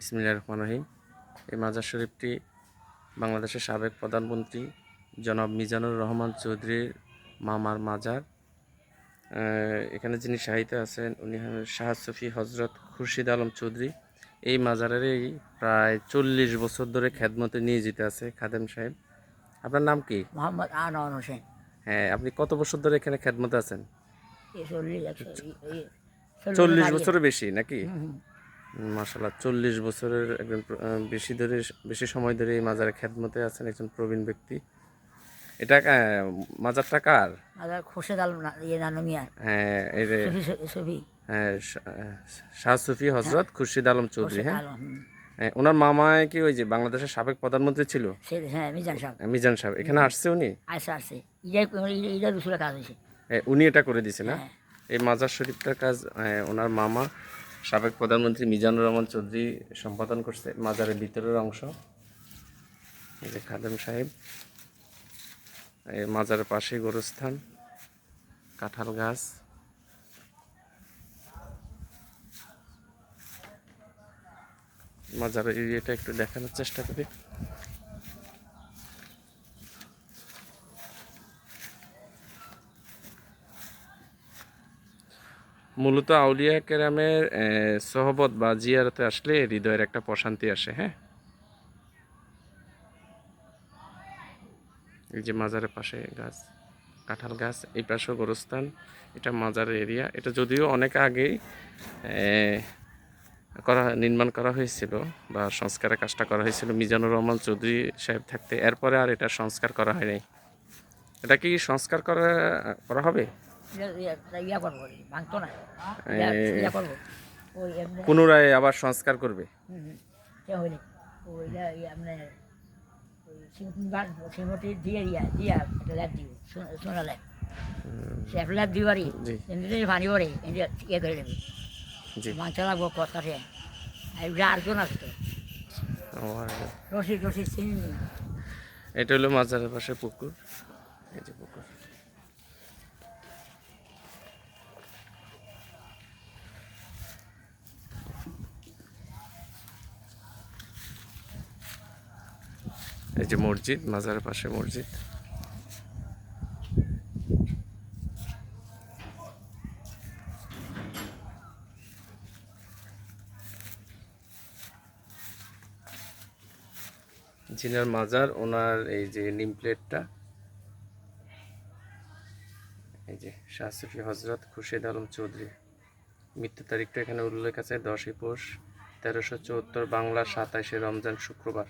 বিসমিল্লাহির রহমানির রহিম। এই মাজার শরীফটি বাংলাদেশের সাবেক প্রধানমন্ত্রী জনাব মিজানুর রহমান চৌধুরীর মামার মাজার। এখানে যিনি শাহিদ আছেন উনি হলেন শাহ সুফি হজরত খুরশিদ আলম চৌধুরী। এই মাজারেরই প্রায় 40 বছর ধরে খেদমতে নিয়োজিত আছে খাদেম সাহেব। আপনার নাম কি? মোহাম্মদ আনোয়ার হোসেন। হ্যাঁ, আপনি কত বছর ধরে এখানে খেদমতে আছেন? 40 40 বছরের বেশি নাকি? মাশাআল্লাহ, 40 বছরের একজন বেশি সময় ধরে এই মাজারে খেদমতে আছেন একজন প্রবীণ ব্যক্তি। এটা মাজারটা কার? মাজার খুরশেদ আলম নানু মিয়া। হ্যাঁ, এই যে সুফি হ্যাঁ, শাহ সুফি হজরত খুরশিদ আলম চৌধুরী। হ্যাঁ, আলম। হ্যাঁ, ওনার মামায় কি ওই যে বাংলাদেশের সাবেক প্রধানমন্ত্রী ছিল? হ্যাঁ, মিজান সাহেব। মিজান সাহেব এখানে আসছে উনি? আসছে ইটা রসুলের কাজ হয়েছে। উনি এটা করে দিছে না? হ্যাঁ। এই মাজার শরীফটার কাজ ওনার মামা সাবেক প্রধানমন্ত্রী মিজানুর রহমান চৌধুরী সম্পাদন করছে। মাজারের ভিতরের অংশ এই যে খাদেম সাহেব। এই মাজারের পাশে গোরস্থান, কাঁঠাল গাছ। মাজারের এরিয়াটা একটু দেখানোর চেষ্টা করি। মূলত আউলিয়া কেরামের সহবত বা জিয়ারতে আসলে হৃদয়ের একটা প্রশান্তি আসে। হ্যাঁ, এই যে মাজারের পাশে গাছ, কাঁঠাল গাছ, এই পাশেও গোরস্থান। এটা মাজারের এরিয়া। এটা যদিও অনেক আগেই নির্মাণ করা হয়েছিল বা সংস্কারের কাজটা করা হয়েছিল মিজানুর রহমান চৌধুরী সাহেব থাকতে। এরপরে আর এটা সংস্কার করা হয় নাই। এটা কি সংস্কার করা হবে? পুনরায় আবার সংস্কার করবে। মাংস লাগবো কথাতে আরেকজন আছে তো রশিদ চিনি। এটা হলো মাজারের পাশে পুকুর। এই যে পুকুর, এই যে মসজিদ, মাজারের পাশে মসজিদ। জিনার মাজার, ওনার এই যে নিম প্লেটটা, এই যে শাহ সুফি হজরত খুরশিদ আলম চৌধুরী। মৃত্যু তারিখটা এখানে উল্লেখ আছে 10ই পৌষ 1374 বাংলা 27শে রমজান শুক্রবার।